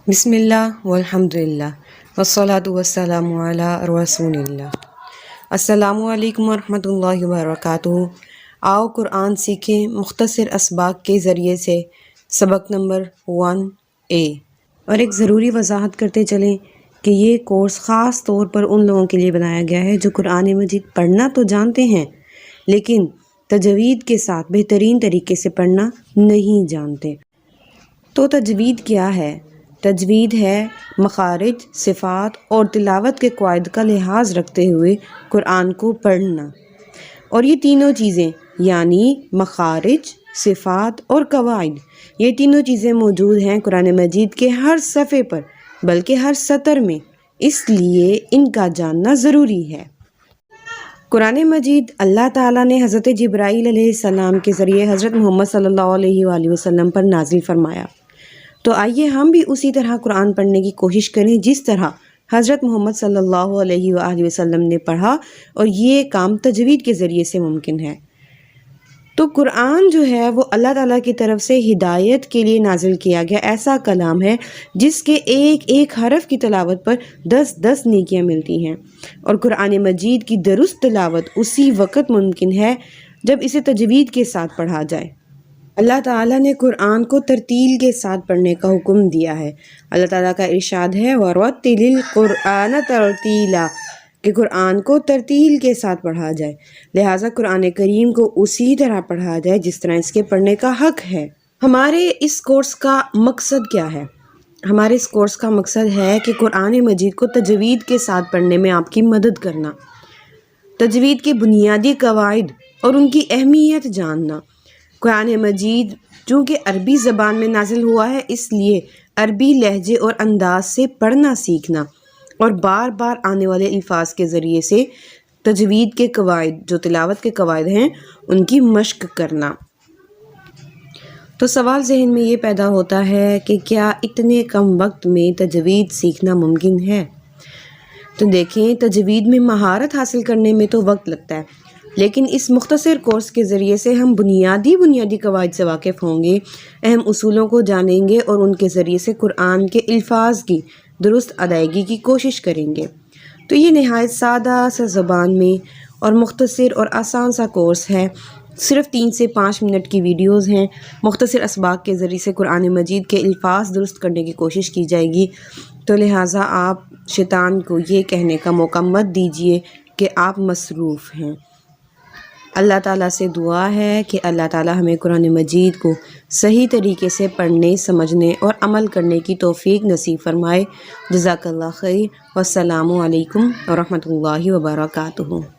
بسم اللہ والحمدللہ والصلاۃ والسلام علی رسول اللہ۔ السلام علیکم ورحمۃ اللہ وبرکاتہ۔ آؤ قرآن سیکھیں مختصر اسباق کے ذریعے سے۔ سبق نمبر 1A۔ اور ایک ضروری وضاحت کرتے چلیں کہ یہ کورس خاص طور پر ان لوگوں کے لیے بنایا گیا ہے جو قرآن مجید پڑھنا تو جانتے ہیں لیکن تجوید کے ساتھ بہترین طریقے سے پڑھنا نہیں جانتے۔ تو تجوید کیا ہے؟ تجوید ہے مخارج، صفات اور تلاوت کے قواعد کا لحاظ رکھتے ہوئے قرآن کو پڑھنا، اور یہ تینوں چیزیں یعنی مخارج، صفات اور قواعد، یہ تینوں چیزیں موجود ہیں قرآن مجید کے ہر صفحے پر بلکہ ہر سطر میں، اس لیے ان کا جاننا ضروری ہے۔ قرآن مجید اللہ تعالیٰ نے حضرت جبرائیل علیہ السلام کے ذریعے حضرت محمد صلی اللہ علیہ وآلہ وسلم پر نازل فرمایا، تو آئیے ہم بھی اسی طرح قرآن پڑھنے کی کوشش کریں جس طرح حضرت محمد صلی اللہ علیہ وآلہ وسلم نے پڑھا، اور یہ کام تجوید کے ذریعے سے ممکن ہے۔ تو قرآن جو ہے وہ اللہ تعالیٰ کی طرف سے ہدایت کے لیے نازل کیا گیا ایسا کلام ہے جس کے ایک ایک حرف کی تلاوت پر 10 نیکیاں ملتی ہیں، اور قرآن مجید کی درست تلاوت اسی وقت ممکن ہے جب اسے تجوید کے ساتھ پڑھا جائے۔ اللہ تعالیٰ نے قرآن کو ترتیل کے ساتھ پڑھنے کا حکم دیا ہے۔ اللہ تعالیٰ کا ارشاد ہے وَرَتِّلِ الْقُرْآنَ تَرْتِیلًا، کہ قرآن کو ترتیل کے ساتھ پڑھا جائے، لہٰذا قرآن کریم کو اسی طرح پڑھا جائے جس طرح اس کے پڑھنے کا حق ہے۔ ہمارے اس کورس کا مقصد کیا ہے؟ ہمارے اس کورس کا مقصد ہے کہ قرآن مجید کو تجوید کے ساتھ پڑھنے میں آپ کی مدد کرنا، تجوید کے بنیادی قواعد اور ان کی اہمیت جاننا۔ قرآن مجید چونکہ عربی زبان میں نازل ہوا ہے، اس لیے عربی لہجے اور انداز سے پڑھنا سیکھنا اور بار بار آنے والے الفاظ کے ذریعے سے تجوید کے قواعد جو تلاوت کے قواعد ہیں ان کی مشق کرنا۔ تو سوال ذہن میں یہ پیدا ہوتا ہے کہ کیا اتنے کم وقت میں تجوید سیکھنا ممکن ہے؟ تو دیکھیں، تجوید میں مہارت حاصل کرنے میں تو وقت لگتا ہے، لیکن اس مختصر کورس کے ذریعے سے ہم بنیادی قواعد سے واقف ہوں گے، اہم اصولوں کو جانیں گے اور ان کے ذریعے سے قرآن کے الفاظ کی درست ادائیگی کی کوشش کریں گے۔ تو یہ نہایت سادہ سا زبان میں اور مختصر اور آسان سا کورس ہے، صرف 3 سے 5 منٹ کی ویڈیوز ہیں۔ مختصر اسباق کے ذریعے سے قرآن مجید کے الفاظ درست کرنے کی کوشش کی جائے گی، تو لہٰذا آپ شیطان کو یہ کہنے کا موقع مت دیجیے کہ آپ مصروف ہیں۔ اللہ تعالیٰ سے دعا ہے کہ اللہ تعالیٰ ہمیں قرآن مجید کو صحیح طریقے سے پڑھنے، سمجھنے اور عمل کرنے کی توفیق نصیب فرمائے۔ جزاک اللہ خیر، والسلام علیکم ورحمۃ اللہ وبرکاتہ۔